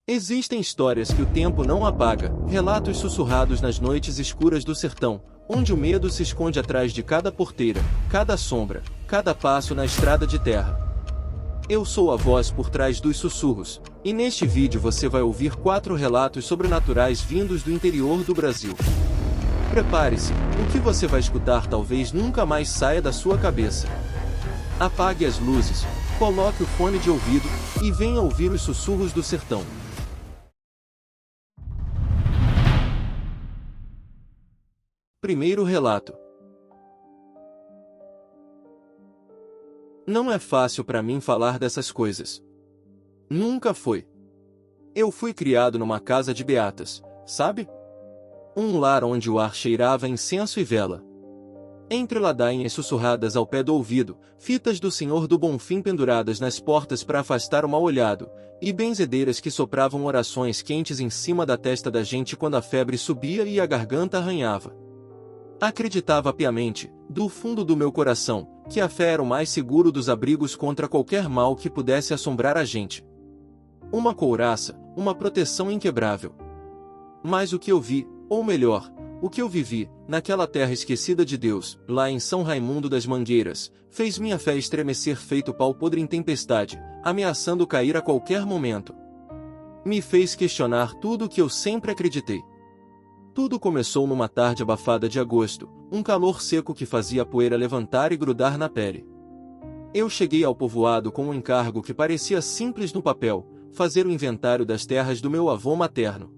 Existem histórias que o tempo não apaga, relatos sussurrados nas noites escuras do sertão, onde o medo se esconde atrás de cada porteira, cada sombra, cada passo na estrada de terra. Eu sou a voz por trás dos sussurros, e neste vídeo você vai ouvir 4 relatos sobrenaturais vindos do interior do Brasil. Prepare-se, o que você vai escutar talvez nunca mais saia da sua cabeça. Apague as luzes, coloque o fone de ouvido, e venha ouvir os sussurros do sertão. Primeiro relato. Não é fácil para mim falar dessas coisas. Nunca foi. Eu fui criado numa casa de beatas, sabe? Um lar onde o ar cheirava incenso e vela. Entre ladainhas sussurradas ao pé do ouvido, fitas do Senhor do Bonfim penduradas nas portas para afastar o mal-olhado, e benzedeiras que sopravam orações quentes em cima da testa da gente quando a febre subia e a garganta arranhava. Acreditava piamente, do fundo do meu coração, que a fé era o mais seguro dos abrigos contra qualquer mal que pudesse assombrar a gente. Uma couraça, uma proteção inquebrável. Mas o que eu vi, ou melhor, o que eu vivi, naquela terra esquecida de Deus, lá em São Raimundo das Mangueiras, fez minha fé estremecer feito pau podre em tempestade, ameaçando cair a qualquer momento. Me fez questionar tudo o que eu sempre acreditei. Tudo começou numa tarde abafada de agosto, um calor seco que fazia a poeira levantar e grudar na pele. Eu cheguei ao povoado com um encargo que parecia simples no papel, fazer o inventário das terras do meu avô materno.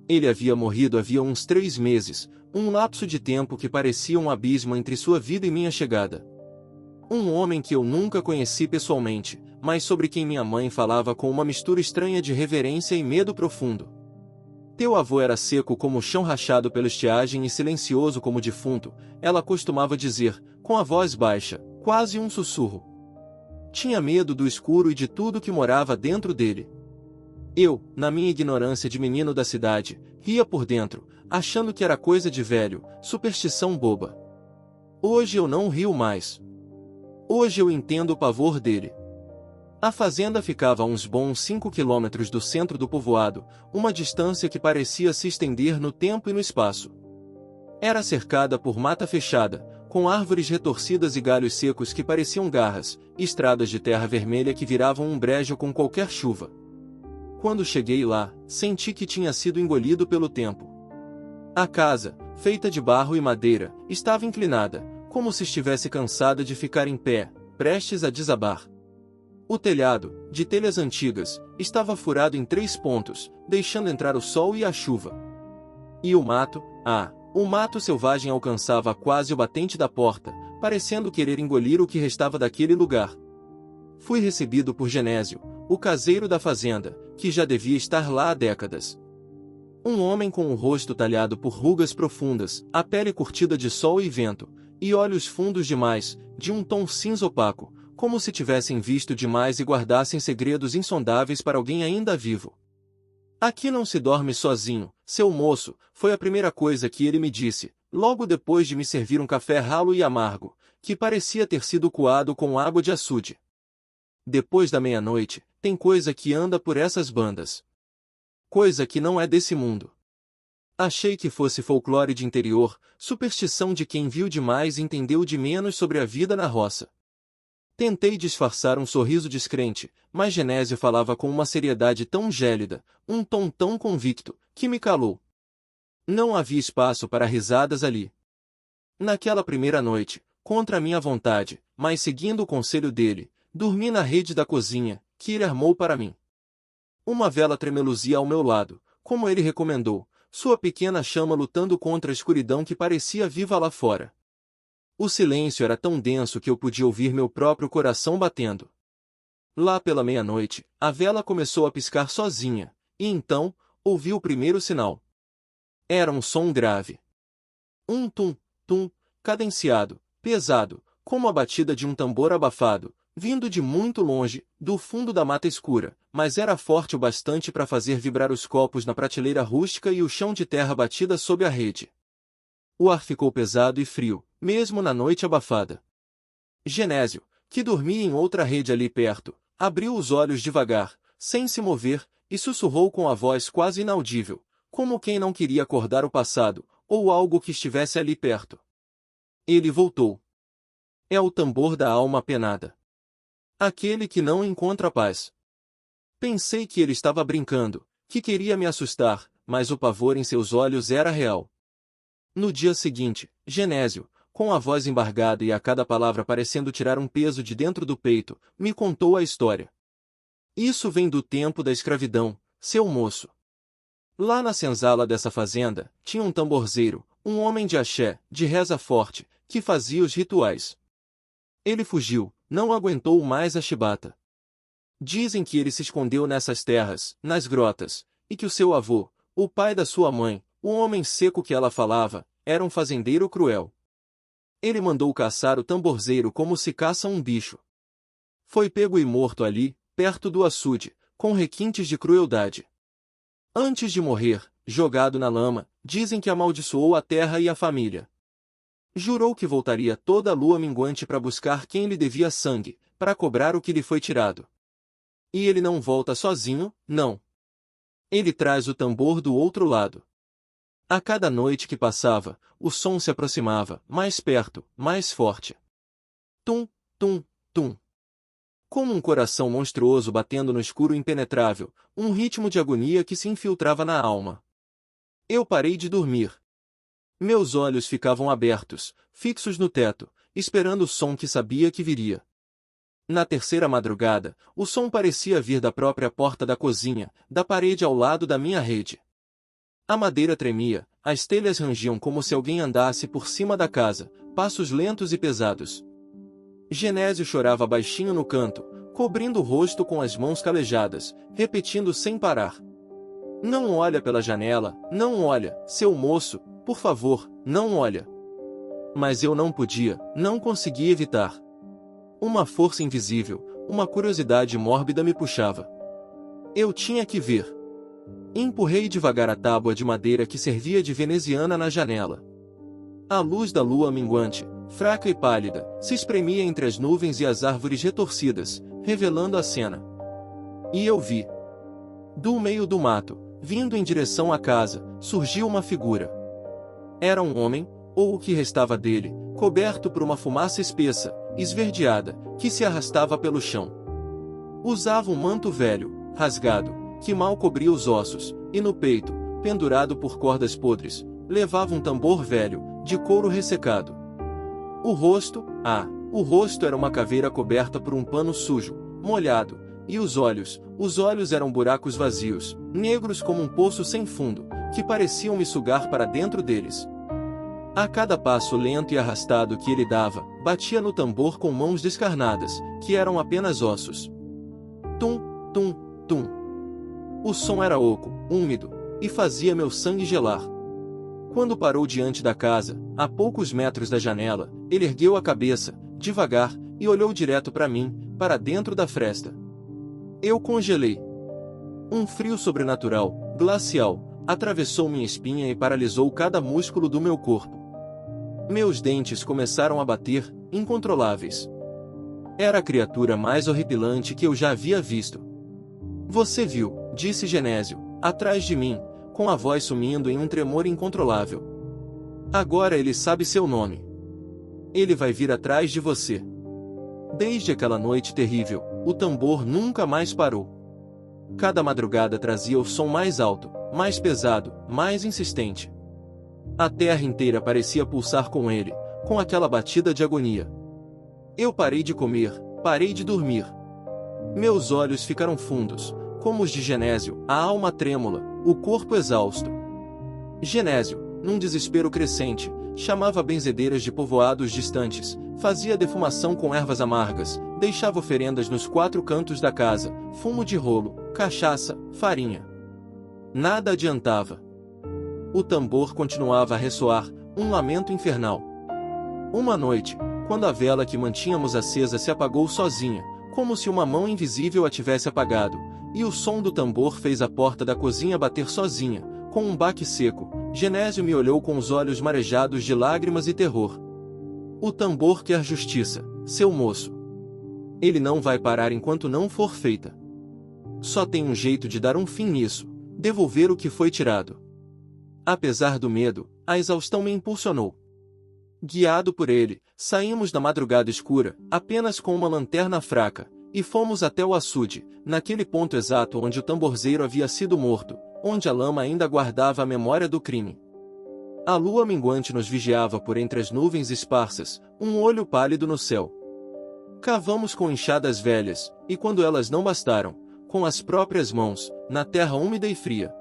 Ele havia morrido havia uns 3 meses, um lapso de tempo que parecia um abismo entre sua vida e minha chegada. Um homem que eu nunca conheci pessoalmente, mas sobre quem minha mãe falava com uma mistura estranha de reverência e medo profundo. Teu avô era seco como o chão rachado pela estiagem e silencioso como o defunto, ela costumava dizer, com a voz baixa, quase um sussurro. Tinha medo do escuro e de tudo que morava dentro dele. Eu, na minha ignorância de menino da cidade, ria por dentro, achando que era coisa de velho, superstição boba. Hoje eu não rio mais. Hoje eu entendo o pavor dele. A fazenda ficava a uns bons 5 quilômetros do centro do povoado, uma distância que parecia se estender no tempo e no espaço. Era cercada por mata fechada, com árvores retorcidas e galhos secos que pareciam garras, estradas de terra vermelha que viravam um brejo com qualquer chuva. Quando cheguei lá, senti que tinha sido engolido pelo tempo. A casa, feita de barro e madeira, estava inclinada, como se estivesse cansada de ficar em pé, prestes a desabar. O telhado, de telhas antigas, estava furado em 3 pontos, deixando entrar o sol e a chuva. E o mato, o mato selvagem alcançava quase o batente da porta, parecendo querer engolir o que restava daquele lugar. Fui recebido por Genésio, o caseiro da fazenda, que já devia estar lá há décadas. Um homem com o rosto talhado por rugas profundas, a pele curtida de sol e vento, e olhos fundos demais, de um tom cinza opaco, como se tivessem visto demais e guardassem segredos insondáveis para alguém ainda vivo. Aqui não se dorme sozinho, seu moço, foi a primeira coisa que ele me disse, logo depois de me servir um café ralo e amargo, que parecia ter sido coado com água de açude. Depois da meia-noite, tem coisa que anda por essas bandas. Coisa que não é desse mundo. Achei que fosse folclore de interior, superstição de quem viu demais e entendeu de menos sobre a vida na roça. Tentei disfarçar um sorriso descrente, mas Genésio falava com uma seriedade tão gélida, um tom tão convicto, que me calou. Não havia espaço para risadas ali. Naquela primeira noite, contra minha vontade, mas seguindo o conselho dele, dormi na rede da cozinha, que ele armou para mim. Uma vela tremeluzia ao meu lado, como ele recomendou, sua pequena chama lutando contra a escuridão que parecia viva lá fora. O silêncio era tão denso que eu podia ouvir meu próprio coração batendo. Lá pela meia-noite, a vela começou a piscar sozinha, e então, ouvi o primeiro sinal. Era um som grave. Um tum, tum, cadenciado, pesado, como a batida de um tambor abafado, vindo de muito longe, do fundo da mata escura, mas era forte o bastante para fazer vibrar os copos na prateleira rústica e o chão de terra batida sob a rede. O ar ficou pesado e frio, mesmo na noite abafada. Genésio, que dormia em outra rede ali perto, abriu os olhos devagar, sem se mover, e sussurrou com a voz quase inaudível, como quem não queria acordar o passado, ou algo que estivesse ali perto. Ele voltou. É o tambor da alma penada. Aquele que não encontra paz. Pensei que ele estava brincando, que queria me assustar, mas o pavor em seus olhos era real. No dia seguinte, Genésio, com a voz embargada e a cada palavra parecendo tirar um peso de dentro do peito, me contou a história. Isso vem do tempo da escravidão, seu moço. Lá na senzala dessa fazenda, tinha um tamborzeiro, um homem de axé, de reza forte, que fazia os rituais. Ele fugiu, não aguentou mais a chibata. Dizem que ele se escondeu nessas terras, nas grotas, e que o seu avô, o pai da sua mãe, o homem seco que ela falava, era um fazendeiro cruel. Ele mandou caçar o tamborzeiro como se caça um bicho. Foi pego e morto ali, perto do açude, com requintes de crueldade. Antes de morrer, jogado na lama, dizem que amaldiçoou a terra e a família. Jurou que voltaria toda a lua minguante para buscar quem lhe devia sangue, para cobrar o que lhe foi tirado. E ele não volta sozinho, não. Ele traz o tambor do outro lado. A cada noite que passava, o som se aproximava, mais perto, mais forte. Tum, tum, tum. Como um coração monstruoso batendo no escuro impenetrável, um ritmo de agonia que se infiltrava na alma. Eu parei de dormir. Meus olhos ficavam abertos, fixos no teto, esperando o som que sabia que viria. Na terceira madrugada, o som parecia vir da própria porta da cozinha, da parede ao lado da minha rede. A madeira tremia, as telhas rangiam como se alguém andasse por cima da casa, passos lentos e pesados. Genésio chorava baixinho no canto, cobrindo o rosto com as mãos calejadas, repetindo sem parar. Não olha pela janela, não olha, seu moço, por favor, não olha. Mas eu não podia, não conseguia evitar. Uma força invisível, uma curiosidade mórbida me puxava. Eu tinha que ver. Empurrei devagar a tábua de madeira que servia de veneziana na janela. A luz da lua minguante, fraca e pálida, se espremia entre as nuvens e as árvores retorcidas, revelando a cena. E eu vi. Do meio do mato, vindo em direção à casa, surgiu uma figura. Era um homem, ou o que restava dele, coberto por uma fumaça espessa, esverdeada, que se arrastava pelo chão. Usava um manto velho, rasgado, que mal cobria os ossos, e no peito, pendurado por cordas podres, levava um tambor velho, de couro ressecado. O rosto era uma caveira coberta por um pano sujo, molhado, e os olhos eram buracos vazios, negros como um poço sem fundo, que pareciam me sugar para dentro deles. A cada passo lento e arrastado que ele dava, batia no tambor com mãos descarnadas, que eram apenas ossos. Tum, tum, tum. O som era oco, úmido, e fazia meu sangue gelar. Quando parou diante da casa, a poucos metros da janela, ele ergueu a cabeça, devagar, e olhou direto para mim, para dentro da fresta. Eu congelei. Um frio sobrenatural, glacial, atravessou minha espinha e paralisou cada músculo do meu corpo. Meus dentes começaram a bater, incontroláveis. Era a criatura mais horripilante que eu já havia visto. Você viu, disse Genésio, atrás de mim, com a voz sumindo em um tremor incontrolável. Agora ele sabe seu nome. Ele vai vir atrás de você. Desde aquela noite terrível, o tambor nunca mais parou. Cada madrugada trazia o som mais alto, mais pesado, mais insistente. A terra inteira parecia pulsar com ele, com aquela batida de agonia. Eu parei de comer, parei de dormir. Meus olhos ficaram fundos, como os de Genésio, a alma trêmula, o corpo exausto. Genésio, num desespero crescente, chamava benzedeiras de povoados distantes, fazia defumação com ervas amargas, deixava oferendas nos 4 cantos da casa, fumo de rolo, cachaça, farinha. Nada adiantava. O tambor continuava a ressoar, um lamento infernal. Uma noite, quando a vela que mantínhamos acesa se apagou sozinha, como se uma mão invisível a tivesse apagado, e o som do tambor fez a porta da cozinha bater sozinha, com um baque seco, Genésio me olhou com os olhos marejados de lágrimas e terror. O tambor quer justiça, seu moço. Ele não vai parar enquanto não for feita. só tem um jeito de dar um fim nisso: devolver o que foi tirado. Apesar do medo, a exaustão me impulsionou. Guiado por ele, saímos da madrugada escura, apenas com uma lanterna fraca, e fomos até o açude, naquele ponto exato onde o tamborzeiro havia sido morto, onde a lama ainda guardava a memória do crime. A lua minguante nos vigiava por entre as nuvens esparsas, um olho pálido no céu. Cavamos com enxadas velhas, e quando elas não bastaram, com as próprias mãos, na terra úmida e fria.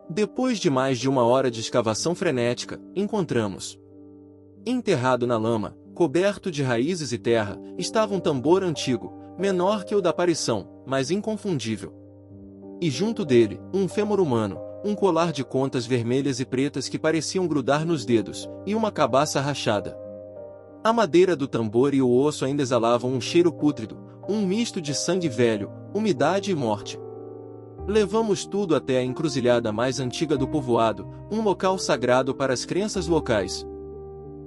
Depois de mais de 1 hora de escavação frenética, encontramos. Enterrado na lama, coberto de raízes e terra, estava um tambor antigo, menor que o da aparição, mas inconfundível. E junto dele, um fêmur humano, um colar de contas vermelhas e pretas que pareciam grudar nos dedos, e uma cabaça rachada. A madeira do tambor e o osso ainda exalavam um cheiro pútrido, um misto de sangue velho, umidade e morte. Levamos tudo até a encruzilhada mais antiga do povoado, um local sagrado para as crenças locais.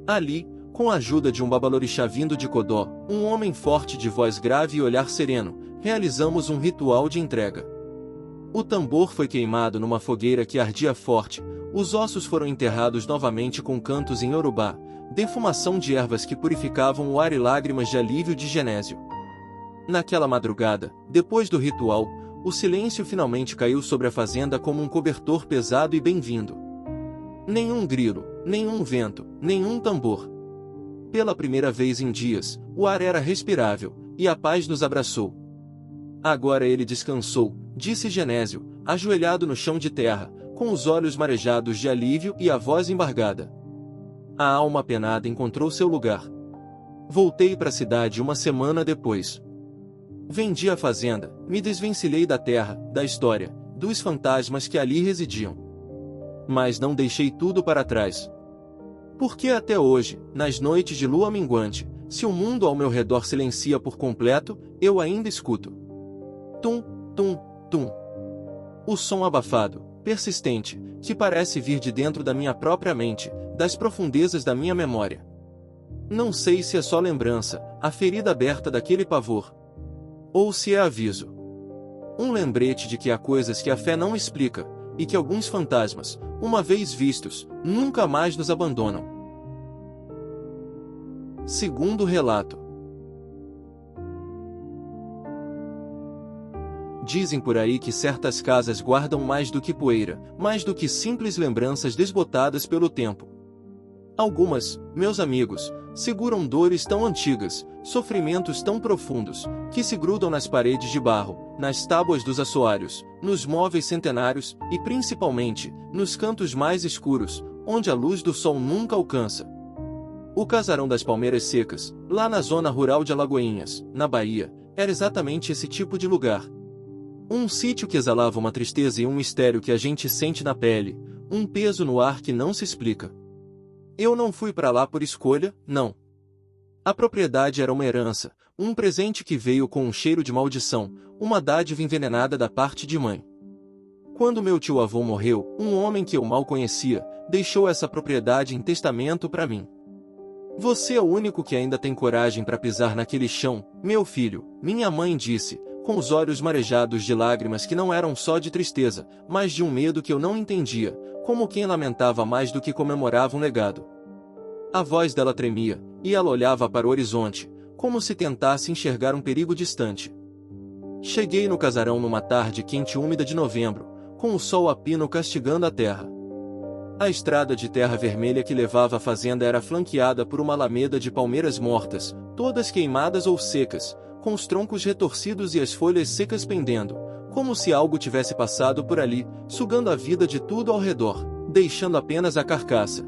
Ali, com a ajuda de um babalorixá vindo de Codó, um homem forte de voz grave e olhar sereno, realizamos um ritual de entrega. O tambor foi queimado numa fogueira que ardia forte, os ossos foram enterrados novamente com cantos em Yorubá, defumação de ervas que purificavam o ar e lágrimas de alívio de Genésio. Naquela madrugada, depois do ritual, o silêncio finalmente caiu sobre a fazenda como um cobertor pesado e bem-vindo. Nenhum grilo, nenhum vento, nenhum tambor. Pela primeira vez em dias, o ar era respirável, e a paz nos abraçou. Agora ele descansou, disse Genésio, ajoelhado no chão de terra, com os olhos marejados de alívio e a voz embargada. A alma penada encontrou seu lugar. Voltei para a cidade 1 semana depois. Vendi a fazenda, me desvencilhei da terra, da história, dos fantasmas que ali residiam. Mas não deixei tudo para trás. Porque até hoje, nas noites de lua minguante, se o mundo ao meu redor silencia por completo, eu ainda escuto. Tum, tum, tum. O som abafado, persistente, que parece vir de dentro da minha própria mente, das profundezas da minha memória. Não sei se é só lembrança, a ferida aberta daquele pavor. Ou se é aviso. Um lembrete de que há coisas que a fé não explica, e que alguns fantasmas, uma vez vistos, nunca mais nos abandonam. Segundo relato. Dizem por aí que certas casas guardam mais do que poeira, mais do que simples lembranças desbotadas pelo tempo. Algumas, meus amigos, seguram dores tão antigas, sofrimentos tão profundos, que se grudam nas paredes de barro, nas tábuas dos assoalhos, nos móveis centenários e, principalmente, nos cantos mais escuros, onde a luz do sol nunca alcança. O casarão das Palmeiras Secas, lá na zona rural de Alagoinhas, na Bahia, era exatamente esse tipo de lugar. Um sítio que exalava uma tristeza e um mistério que a gente sente na pele, um peso no ar que não se explica. Eu não fui para lá por escolha, não. A propriedade era uma herança, um presente que veio com um cheiro de maldição, uma dádiva envenenada da parte de mãe. Quando meu tio-avô morreu, um homem que eu mal conhecia, deixou essa propriedade em testamento para mim. Você é o único que ainda tem coragem para pisar naquele chão, meu filho, minha mãe disse, com os olhos marejados de lágrimas que não eram só de tristeza, mas de um medo que eu não entendia, como quem lamentava mais do que comemorava um legado. A voz dela tremia, e ela olhava para o horizonte, como se tentasse enxergar um perigo distante. Cheguei no casarão numa tarde quente e úmida de novembro, com o sol a pino castigando a terra. A estrada de terra vermelha que levava à fazenda era flanqueada por uma alameda de palmeiras mortas, todas queimadas ou secas, com os troncos retorcidos e as folhas secas pendendo, como se algo tivesse passado por ali, sugando a vida de tudo ao redor, deixando apenas a carcaça.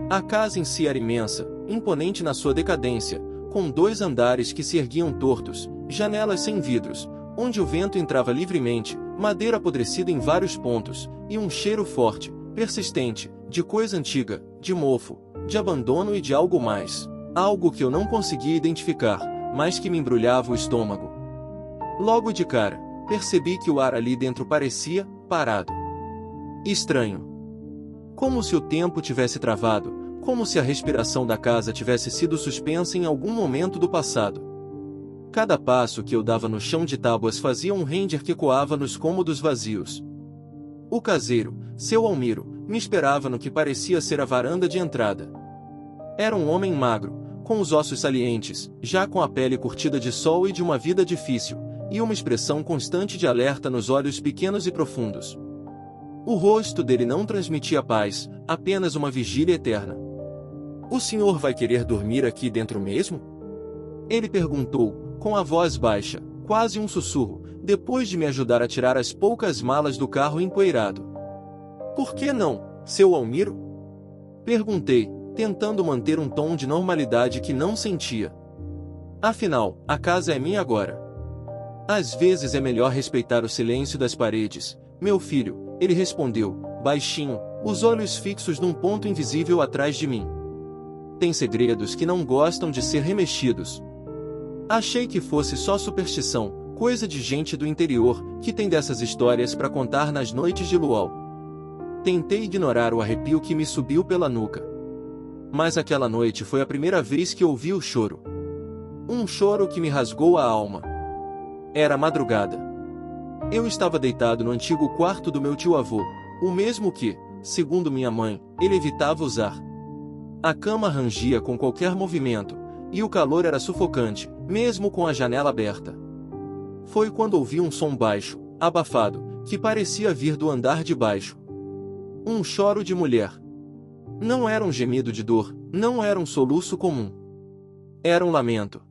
A casa em si era imensa, imponente na sua decadência, com 2 andares que se erguiam tortos, janelas sem vidros, onde o vento entrava livremente, madeira apodrecida em vários pontos, e um cheiro forte, persistente, de coisa antiga, de mofo, de abandono e de algo mais. Algo que eu não conseguia identificar, mas que me embrulhava o estômago. Logo de cara, percebi que o ar ali dentro parecia parado. Estranho. Como se o tempo tivesse travado, como se a respiração da casa tivesse sido suspensa em algum momento do passado. Cada passo que eu dava no chão de tábuas fazia um render que ecoava nos cômodos vazios. O caseiro, seu Almiro, me esperava no que parecia ser a varanda de entrada. Era um homem magro, com os ossos salientes, já com a pele curtida de sol e de uma vida difícil, e uma expressão constante de alerta nos olhos pequenos e profundos. O rosto dele não transmitia paz, apenas uma vigília eterna. "O senhor vai querer dormir aqui dentro mesmo?" Ele perguntou, com a voz baixa, quase um sussurro, depois de me ajudar a tirar as poucas malas do carro empoeirado. "Por que não, seu Almiro?" Perguntei, tentando manter um tom de normalidade que não sentia. "Afinal, a casa é minha agora. Às vezes é melhor respeitar o silêncio das paredes, meu filho", ele respondeu, baixinho, os olhos fixos num ponto invisível atrás de mim. "Tem segredos que não gostam de ser remexidos." Achei que fosse só superstição, coisa de gente do interior, que tem dessas histórias para contar nas noites de luau. Tentei ignorar o arrepio que me subiu pela nuca. Mas aquela noite foi a primeira vez que ouvi o choro. Um choro que me rasgou a alma. Era madrugada. Eu estava deitado no antigo quarto do meu tio-avô, o mesmo que, segundo minha mãe, ele evitava usar. A cama rangia com qualquer movimento, e o calor era sufocante, mesmo com a janela aberta. Foi quando ouvi um som baixo, abafado, que parecia vir do andar de baixo. Um choro de mulher. Não era um gemido de dor, não era um soluço comum. Era um lamento.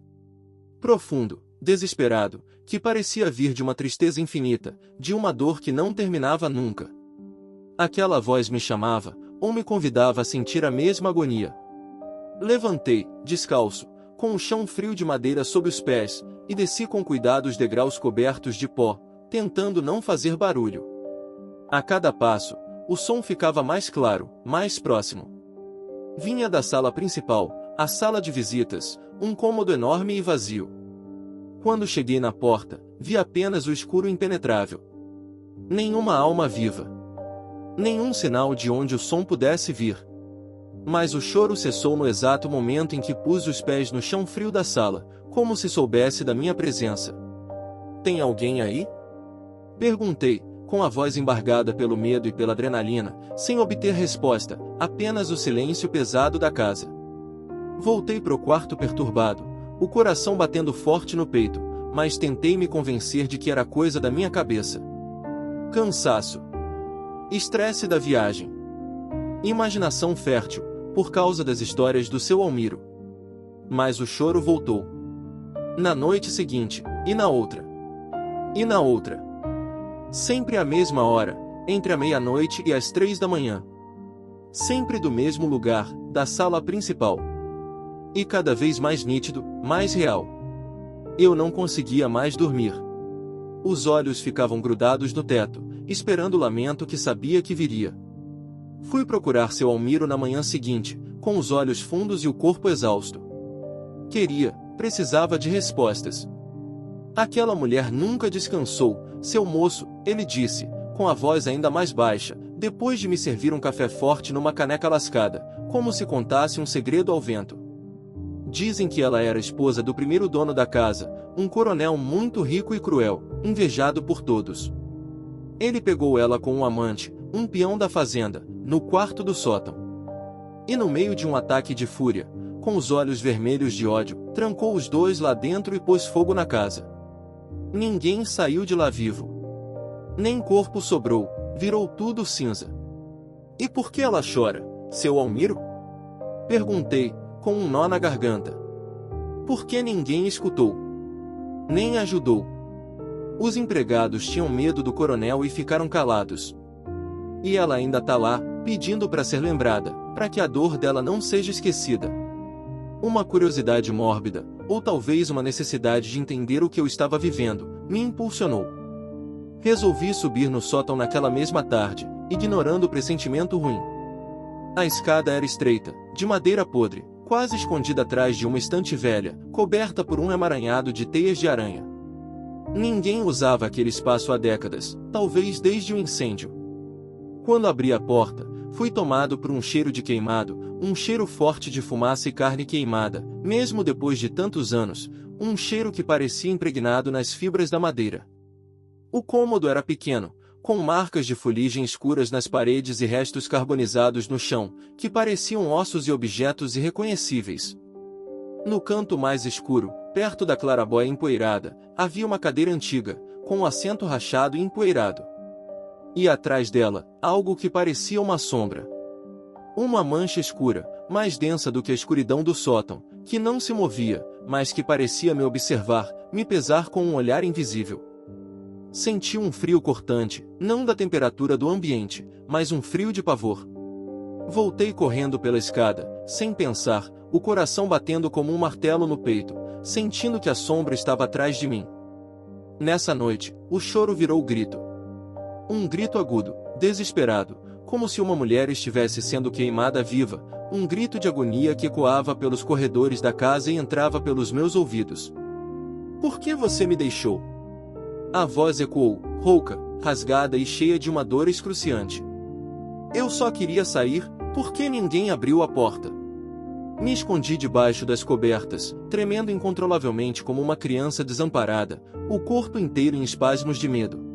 Profundo, desesperado, que parecia vir de uma tristeza infinita, de uma dor que não terminava nunca. Aquela voz me chamava, ou me convidava a sentir a mesma agonia. Levantei, descalço, com o chão frio de madeira sob os pés, e desci com cuidado os degraus cobertos de pó, tentando não fazer barulho. A cada passo, o som ficava mais claro, mais próximo. Vinha da sala principal, a sala de visitas, um cômodo enorme e vazio. Quando cheguei na porta, vi apenas o escuro impenetrável. Nenhuma alma viva. Nenhum sinal de onde o som pudesse vir. Mas o choro cessou no exato momento em que pus os pés no chão frio da sala, como se soubesse da minha presença. "Tem alguém aí?" Perguntei, com a voz embargada pelo medo e pela adrenalina, sem obter resposta, apenas o silêncio pesado da casa. Voltei pro quarto perturbado, o coração batendo forte no peito, mas tentei me convencer de que era coisa da minha cabeça. Cansaço. Estresse da viagem. Imaginação fértil, por causa das histórias do seu Almiro. Mas o choro voltou. Na noite seguinte, e na outra. E na outra. Sempre à mesma hora, entre a meia-noite e as 3 da manhã. Sempre do mesmo lugar, da sala principal. E cada vez mais nítido, mais real. Eu não conseguia mais dormir. Os olhos ficavam grudados no teto, esperando o lamento que sabia que viria. Fui procurar seu Almiro na manhã seguinte, com os olhos fundos e o corpo exausto. Precisava de respostas. Aquela mulher nunca descansou, seu moço, ele disse, com a voz ainda mais baixa, depois de me servir um café forte numa caneca lascada, como se contasse um segredo ao vento. Dizem que ela era esposa do primeiro dono da casa, um coronel muito rico e cruel, invejado por todos. Ele pegou ela com um amante, um peão da fazenda, no quarto do sótão. E no meio de um ataque de fúria, com os olhos vermelhos de ódio, trancou os dois lá dentro e pôs fogo na casa. Ninguém saiu de lá vivo. Nem corpo sobrou, virou tudo cinza. "E por que ela chora, seu Almiro?" Perguntei, com um nó na garganta. Porque ninguém escutou. Nem ajudou. Os empregados tinham medo do coronel e ficaram calados. E ela ainda tá lá, pedindo para ser lembrada, para que a dor dela não seja esquecida. Uma curiosidade mórbida, ou talvez uma necessidade de entender o que eu estava vivendo, me impulsionou. Resolvi subir no sótão naquela mesma tarde, ignorando o pressentimento ruim. A escada era estreita, de madeira podre, quase escondida atrás de uma estante velha, coberta por um emaranhado de teias de aranha. Ninguém usava aquele espaço há décadas, talvez desde o incêndio. Quando abri a porta, fui tomado por um cheiro de queimado, um cheiro forte de fumaça e carne queimada, mesmo depois de tantos anos, um cheiro que parecia impregnado nas fibras da madeira. O cômodo era pequeno, com marcas de fuligem escuras nas paredes e restos carbonizados no chão, que pareciam ossos e objetos irreconhecíveis. No canto mais escuro, perto da clarabóia empoeirada, havia uma cadeira antiga, com um assento rachado e empoeirado. E atrás dela, algo que parecia uma sombra. Uma mancha escura, mais densa do que a escuridão do sótão, que não se movia, mas que parecia me observar, me pesar com um olhar invisível. Senti um frio cortante, não da temperatura do ambiente, mas um frio de pavor. Voltei correndo pela escada, sem pensar, o coração batendo como um martelo no peito, sentindo que a sombra estava atrás de mim. Nessa noite, o choro virou grito. Um grito agudo, desesperado, como se uma mulher estivesse sendo queimada viva, um grito de agonia que ecoava pelos corredores da casa e entrava pelos meus ouvidos. Por que você me deixou? A voz ecoou, rouca, rasgada e cheia de uma dor excruciante. Eu só queria sair, porque ninguém abriu a porta. Me escondi debaixo das cobertas, tremendo incontrolavelmente como uma criança desamparada, o corpo inteiro em espasmos de medo.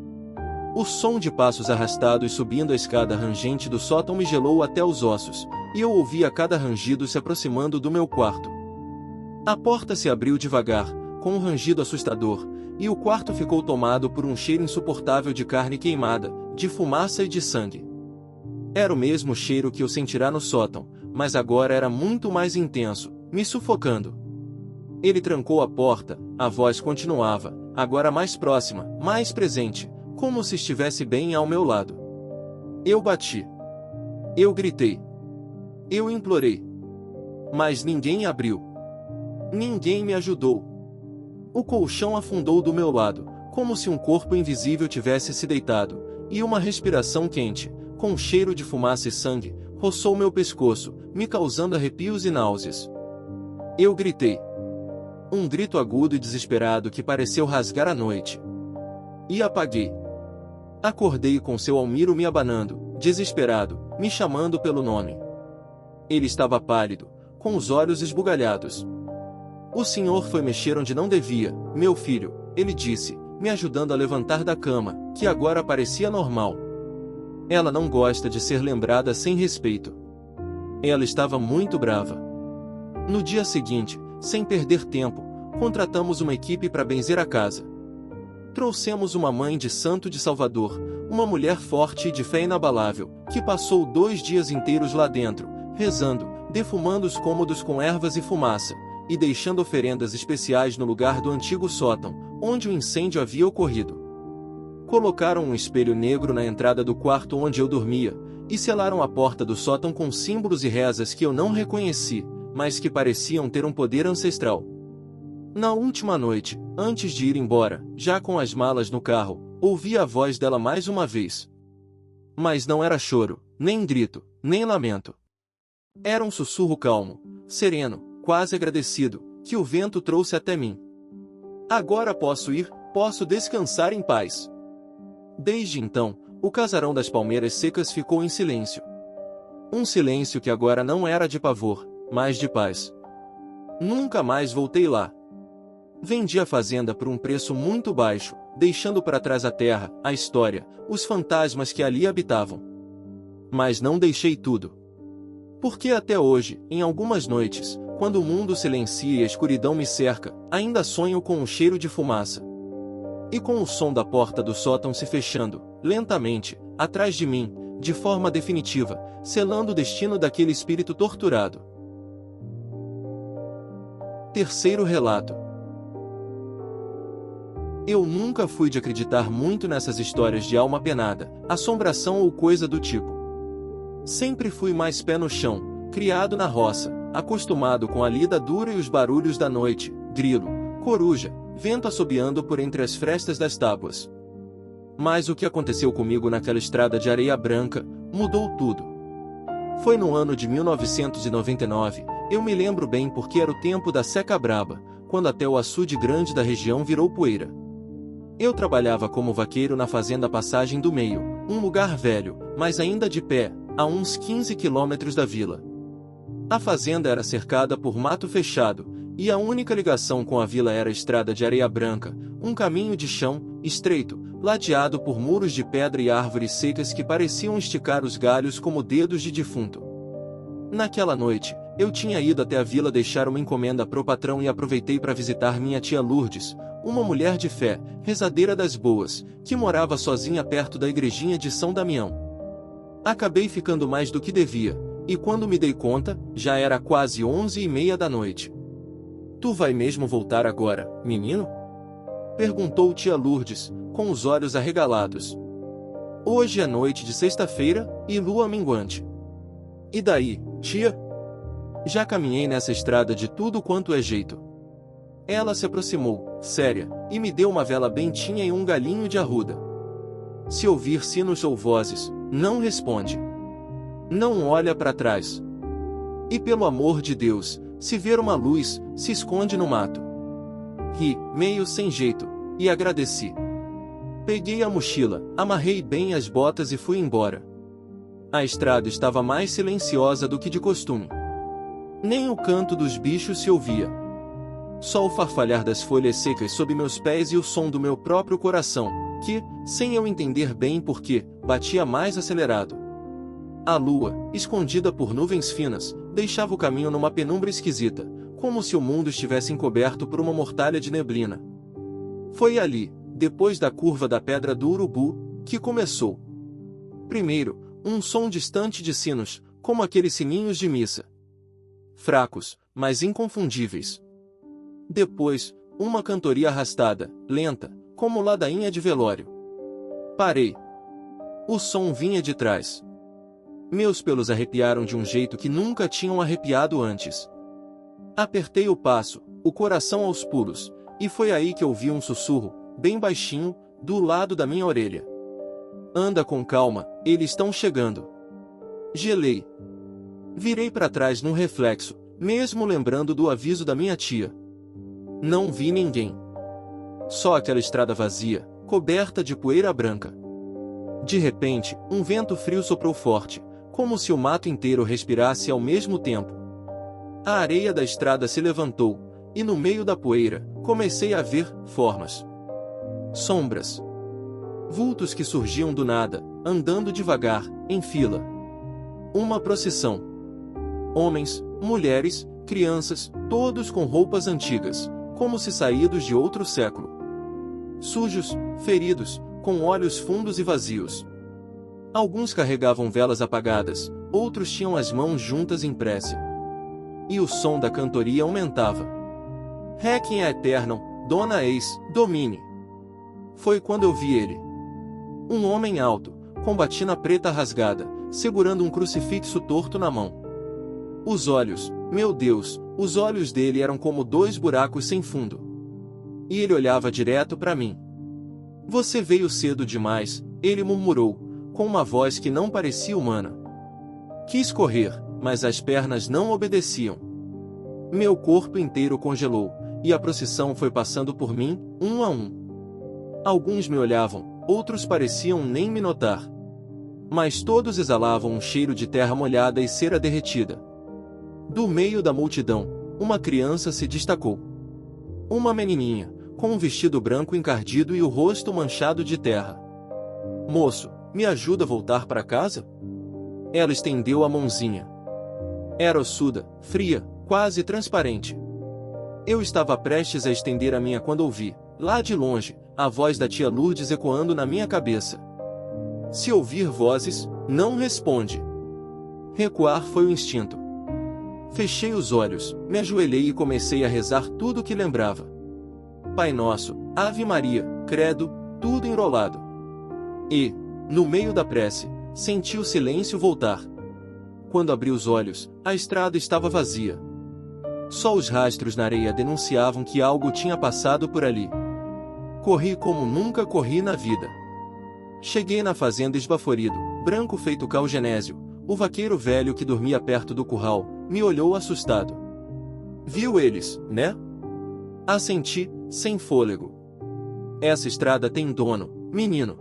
O som de passos arrastados subindo a escada rangente do sótão me gelou até os ossos, e eu ouvia cada rangido se aproximando do meu quarto. A porta se abriu devagar, com um rangido assustador, e o quarto ficou tomado por um cheiro insuportável de carne queimada, de fumaça e de sangue. Era o mesmo cheiro que eu sentirá no sótão, mas agora era muito mais intenso, me sufocando. Ele trancou a porta, a voz continuava, agora mais próxima, mais presente, como se estivesse bem ao meu lado. Eu bati. Eu gritei. Eu implorei. Mas ninguém abriu. Ninguém me ajudou. O colchão afundou do meu lado, como se um corpo invisível tivesse se deitado, e uma respiração quente, com um cheiro de fumaça e sangue, roçou meu pescoço, me causando arrepios e náuseas. Eu gritei. Um grito agudo e desesperado que pareceu rasgar a noite. E apaguei. Acordei com seu Almiro me abanando, desesperado, me chamando pelo nome. Ele estava pálido, com os olhos esbugalhados. O senhor foi mexer onde não devia, meu filho, ele disse, me ajudando a levantar da cama, que agora parecia normal. Ela não gosta de ser lembrada sem respeito. Ela estava muito brava. No dia seguinte, sem perder tempo, contratamos uma equipe para benzer a casa. Trouxemos uma mãe de santo de Salvador, uma mulher forte e de fé inabalável, que passou 2 dias inteiros lá dentro, rezando, defumando os cômodos com ervas e fumaça, e deixando oferendas especiais no lugar do antigo sótão, onde o incêndio havia ocorrido. Colocaram um espelho negro na entrada do quarto onde eu dormia, e selaram a porta do sótão com símbolos e rezas que eu não reconheci, mas que pareciam ter um poder ancestral. Na última noite, antes de ir embora, já com as malas no carro, ouvi a voz dela mais uma vez. Mas não era choro, nem grito, nem lamento. Era um sussurro calmo, sereno, quase agradecido, que o vento trouxe até mim. Agora posso ir, posso descansar em paz. Desde então, o casarão das palmeiras secas ficou em silêncio. Um silêncio que agora não era de pavor, mas de paz. Nunca mais voltei lá. Vendi a fazenda por um preço muito baixo, deixando para trás a terra, a história, os fantasmas que ali habitavam. Mas não deixei tudo. Porque até hoje, em algumas noites, quando o mundo silencia e a escuridão me cerca, ainda sonho com um cheiro de fumaça. E com o som da porta do sótão se fechando, lentamente, atrás de mim, de forma definitiva, selando o destino daquele espírito torturado. Terceiro relato. Eu nunca fui de acreditar muito nessas histórias de alma penada, assombração ou coisa do tipo. Sempre fui mais pé no chão, criado na roça, acostumado com a lida dura e os barulhos da noite, grilo, coruja, vento assobiando por entre as frestas das tábuas. Mas o que aconteceu comigo naquela estrada de areia branca, mudou tudo. Foi no ano de 1999, eu me lembro bem porque era o tempo da seca braba, quando até o açude grande da região virou poeira. Eu trabalhava como vaqueiro na fazenda Passagem do Meio, um lugar velho, mas ainda de pé, a uns 15 quilômetros da vila. A fazenda era cercada por mato fechado, e a única ligação com a vila era a estrada de areia branca, um caminho de chão, estreito, ladeado por muros de pedra e árvores secas que pareciam esticar os galhos como dedos de defunto. Naquela noite, eu tinha ido até a vila deixar uma encomenda pro patrão e aproveitei para visitar minha tia Lourdes, uma mulher de fé, rezadeira das boas, que morava sozinha perto da igrejinha de São Damião. Acabei ficando mais do que devia, e quando me dei conta, já era quase 11h30 da noite. Tu vai mesmo voltar agora, menino? Perguntou tia Lourdes, com os olhos arregalados. Hoje é noite de sexta-feira, e lua minguante. E daí, tia? Já caminhei nessa estrada de tudo quanto é jeito. Ela se aproximou, séria, e me deu uma vela bentinha e um galinho de arruda. Se ouvir sinos ou vozes, não responde. Não olha para trás. E pelo amor de Deus, se ver uma luz, se esconde no mato. Ri, meio sem jeito, e agradeci. Peguei a mochila, amarrei bem as botas e fui embora. A estrada estava mais silenciosa do que de costume. Nem o canto dos bichos se ouvia. Só o farfalhar das folhas secas sob meus pés e o som do meu próprio coração, que, sem eu entender bem porquê, batia mais acelerado. A lua, escondida por nuvens finas, deixava o caminho numa penumbra esquisita, como se o mundo estivesse encoberto por uma mortalha de neblina. Foi ali, depois da curva da Pedra do Urubu, que começou. Primeiro, um som distante de sinos, como aqueles sininhos de missa. Fracos, mas inconfundíveis. Depois, uma cantoria arrastada, lenta, como ladainha de velório. Parei. O som vinha de trás. Meus pelos arrepiaram de um jeito que nunca tinham arrepiado antes. Apertei o passo, o coração aos pulos, e foi aí que ouvi um sussurro, bem baixinho, do lado da minha orelha. Anda com calma, eles estão chegando. Gelei. Virei para trás num reflexo, mesmo lembrando do aviso da minha tia. Não vi ninguém. Só aquela estrada vazia, coberta de poeira branca. De repente, um vento frio soprou forte, como se o mato inteiro respirasse ao mesmo tempo. A areia da estrada se levantou, e no meio da poeira, comecei a ver formas. Sombras. Vultos que surgiam do nada, andando devagar, em fila. Uma procissão. Homens, mulheres, crianças, todos com roupas antigas, como se saídos de outro século. Sujos, feridos, com olhos fundos e vazios. Alguns carregavam velas apagadas, outros tinham as mãos juntas em prece. E o som da cantoria aumentava. Requiem aeternam, dona eis, domine. Foi quando eu vi ele. Um homem alto, com batina preta rasgada, segurando um crucifixo torto na mão. Os olhos, meu Deus, os olhos dele eram como 2 buracos sem fundo. E ele olhava direto para mim. Você veio cedo demais, ele murmurou, com uma voz que não parecia humana. Quis correr, mas as pernas não obedeciam. Meu corpo inteiro congelou, e a procissão foi passando por mim, um a um. Alguns me olhavam, outros pareciam nem me notar. Mas todos exalavam um cheiro de terra molhada e cera derretida. Do meio da multidão, uma criança se destacou. Uma menininha, com um vestido branco encardido e o rosto manchado de terra. Moço, me ajuda a voltar para casa? Ela estendeu a mãozinha. Era ossuda, fria, quase transparente. Eu estava prestes a estender a minha quando ouvi, lá de longe, a voz da tia Lourdes ecoando na minha cabeça. Se ouvir vozes, não responde. Recuar foi o instinto. Fechei os olhos, me ajoelhei e comecei a rezar tudo o que lembrava. Pai Nosso, Ave Maria, Credo, tudo enrolado. E, no meio da prece, senti o silêncio voltar. Quando abri os olhos, a estrada estava vazia. Só os rastros na areia denunciavam que algo tinha passado por ali. Corri como nunca corri na vida. Cheguei na fazenda esbaforido, branco feito calgenésio. O vaqueiro velho que dormia perto do curral, me olhou assustado. Viu eles, né? Assenti, sem fôlego. Essa estrada tem dono, menino.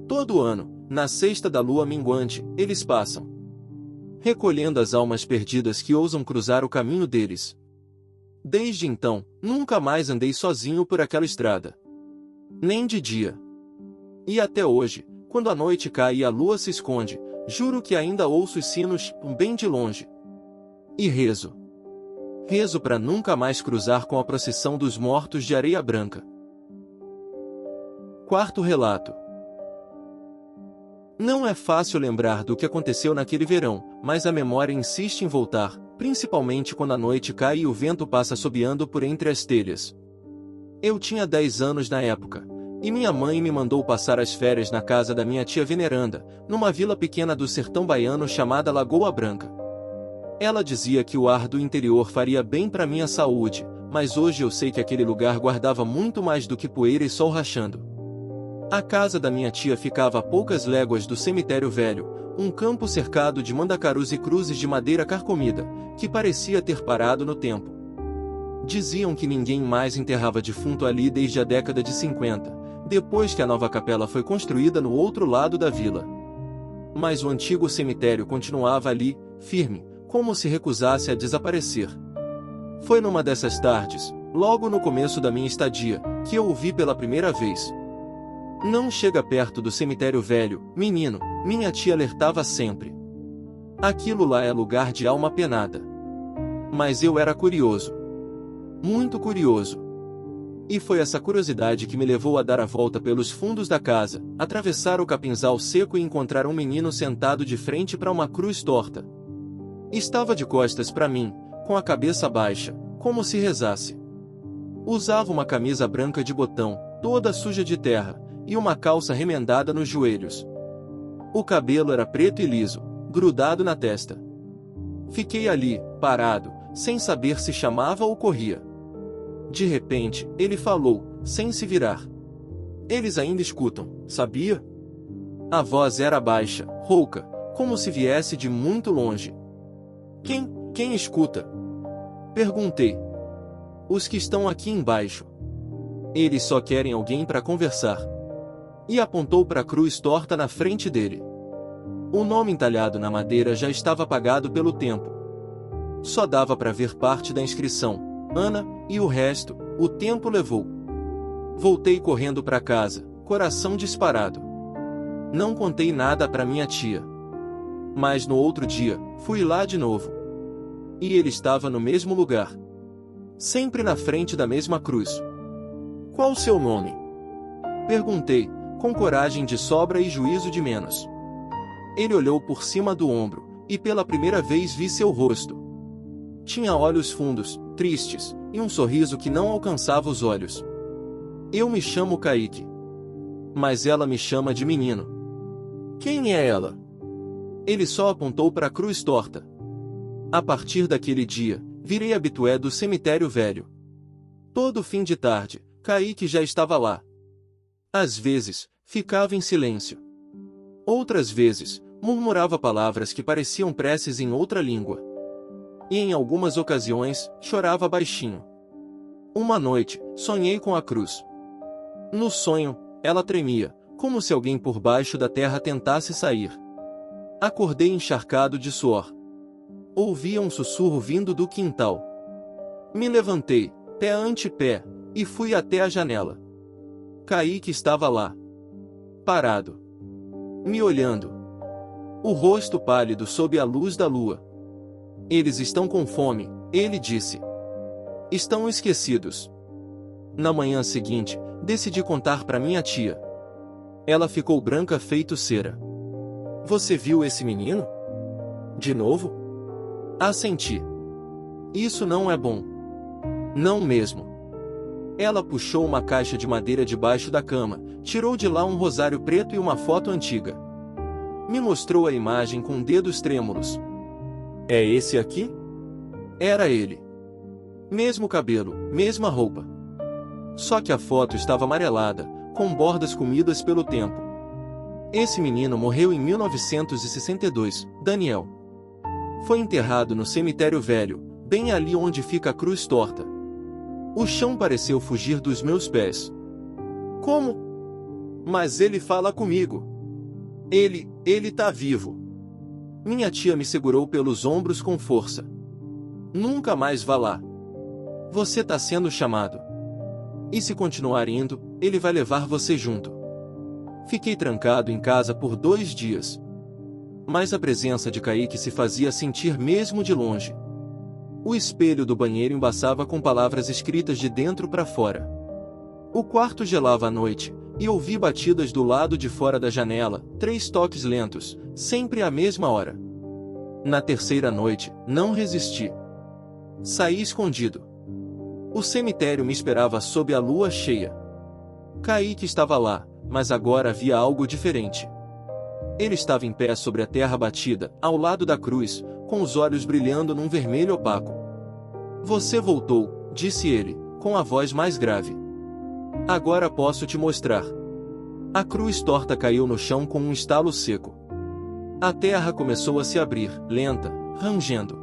Todo ano, na sexta da lua minguante, eles passam, recolhendo as almas perdidas que ousam cruzar o caminho deles. Desde então, nunca mais andei sozinho por aquela estrada. Nem de dia. E até hoje, quando a noite cai e a lua se esconde, juro que ainda ouço os sinos, bem de longe. E rezo. Rezo para nunca mais cruzar com a procissão dos mortos de areia branca. Quarto relato. Não é fácil lembrar do que aconteceu naquele verão, mas a memória insiste em voltar, principalmente quando a noite cai e o vento passa assobiando por entre as telhas. Eu tinha 10 anos na época, e minha mãe me mandou passar as férias na casa da minha tia veneranda, numa vila pequena do sertão baiano chamada Lagoa Branca. Ela dizia que o ar do interior faria bem para minha saúde, mas hoje eu sei que aquele lugar guardava muito mais do que poeira e sol rachando. A casa da minha tia ficava a poucas léguas do cemitério velho, um campo cercado de mandacarus e cruzes de madeira carcomida, que parecia ter parado no tempo. Diziam que ninguém mais enterrava defunto ali desde a década de 50, depois que a nova capela foi construída no outro lado da vila. Mas o antigo cemitério continuava ali, firme, como se recusasse a desaparecer. Foi numa dessas tardes, logo no começo da minha estadia, que eu o vi pela primeira vez. Não chega perto do cemitério velho, menino, minha tia alertava sempre. Aquilo lá é lugar de alma penada. Mas eu era curioso. Muito curioso. E foi essa curiosidade que me levou a dar a volta pelos fundos da casa, atravessar o capinzal seco e encontrar um menino sentado de frente para uma cruz torta. Estava de costas para mim, com a cabeça baixa, como se rezasse. Usava uma camisa branca de botão, toda suja de terra, e uma calça remendada nos joelhos. O cabelo era preto e liso, grudado na testa. Fiquei ali, parado, sem saber se chamava ou corria. De repente, ele falou, sem se virar. Eles ainda escutam, sabia? A voz era baixa, rouca, como se viesse de muito longe. Quem escuta? Perguntei. Os que estão aqui embaixo. Eles só querem alguém para conversar. E apontou para a cruz torta na frente dele. O nome entalhado na madeira já estava apagado pelo tempo. Só dava para ver parte da inscrição, Ana, e o resto, o tempo levou. Voltei correndo para casa, coração disparado. Não contei nada para minha tia. Mas no outro dia, fui lá de novo. E ele estava no mesmo lugar. Sempre na frente da mesma cruz. Qual o seu nome? Perguntei, com coragem de sobra e juízo de menos. Ele olhou por cima do ombro, e pela primeira vez vi seu rosto. Tinha olhos fundos, tristes, e um sorriso que não alcançava os olhos. Eu me chamo Kaique. Mas ela me chama de menino. Quem é ela? Ele só apontou para a cruz torta. A partir daquele dia, virei habitué do cemitério velho. Todo fim de tarde, Kaique já estava lá. Às vezes, ficava em silêncio. Outras vezes, murmurava palavras que pareciam preces em outra língua. E em algumas ocasiões, chorava baixinho. Uma noite, sonhei com a cruz. No sonho, ela tremia, como se alguém por baixo da terra tentasse sair. Acordei encharcado de suor. Ouvia um sussurro vindo do quintal. Me levantei, pé ante pé, e fui até a janela. Kaique estava lá. Parado. Me olhando. O rosto pálido sob a luz da lua. Eles estão com fome, ele disse. Estão esquecidos. Na manhã seguinte, decidi contar para minha tia. Ela ficou branca feito cera. Você viu esse menino? De novo? Assenti. Isso não é bom. Não mesmo. Ela puxou uma caixa de madeira debaixo da cama, tirou de lá um rosário preto e uma foto antiga. Me mostrou a imagem com dedos trêmulos. É esse aqui? Era ele. Mesmo cabelo, mesma roupa. Só que a foto estava amarelada, com bordas comidas pelo tempo. Esse menino morreu em 1962, Daniel. Foi enterrado no cemitério velho, bem ali onde fica a cruz torta. O chão pareceu fugir dos meus pés. Como? Mas ele fala comigo. Ele tá vivo. Minha tia me segurou pelos ombros com força. Nunca mais vá lá. Você tá sendo chamado. E se continuar indo, ele vai levar você junto. Fiquei trancado em casa por 2 dias. Mas a presença de Kaique se fazia sentir mesmo de longe. O espelho do banheiro embaçava com palavras escritas de dentro para fora. O quarto gelava à noite, e ouvi batidas do lado de fora da janela, 3 toques lentos, sempre à mesma hora. Na terceira noite, não resisti. Saí escondido. O cemitério me esperava sob a lua cheia. Kaique estava lá, mas agora havia algo diferente. Ele estava em pé sobre a terra batida, ao lado da cruz, com os olhos brilhando num vermelho opaco. Você voltou, disse ele, com a voz mais grave. Agora posso te mostrar. A cruz torta caiu no chão com um estalo seco. A terra começou a se abrir, lenta, rangendo.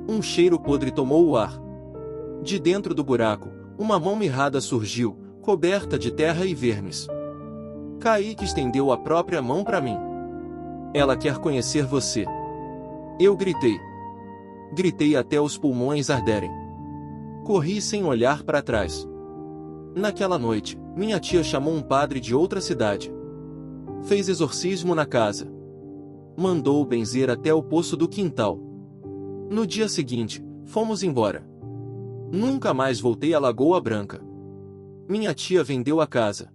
Um cheiro podre tomou o ar. De dentro do buraco, uma mão mirrada surgiu, coberta de terra e vermes. Kaique estendeu a própria mão para mim. Ela quer conhecer você. Eu gritei. Gritei até os pulmões arderem. Corri sem olhar para trás. Naquela noite, minha tia chamou um padre de outra cidade. Fez exorcismo na casa. Mandou-o benzer até o poço do quintal. No dia seguinte, fomos embora. Nunca mais voltei à Lagoa Branca. Minha tia vendeu a casa.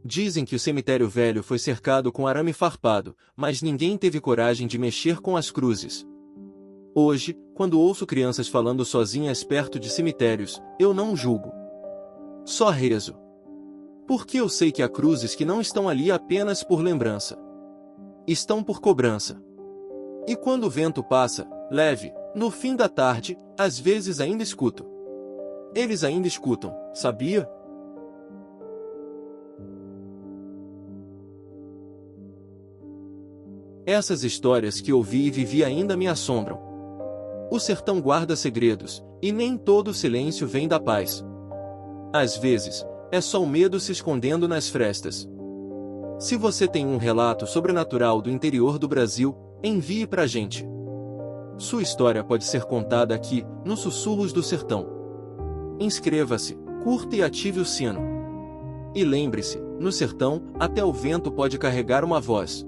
Dizem que o cemitério velho foi cercado com arame farpado, mas ninguém teve coragem de mexer com as cruzes. Hoje, quando ouço crianças falando sozinhas perto de cemitérios, eu não julgo. Só rezo. Porque eu sei que há cruzes que não estão ali apenas por lembrança. Estão por cobrança. E quando o vento passa, leve, no fim da tarde, às vezes ainda escuto. Eles ainda escutam, sabia? Essas histórias que ouvi e vivi ainda me assombram. O sertão guarda segredos, e nem todo silêncio vem da paz. Às vezes, é só o medo se escondendo nas frestas. Se você tem um relato sobrenatural do interior do Brasil, envie pra gente. Sua história pode ser contada aqui, no Sussurros do Sertão. Inscreva-se, curta e ative o sino. E lembre-se, no sertão, até o vento pode carregar uma voz.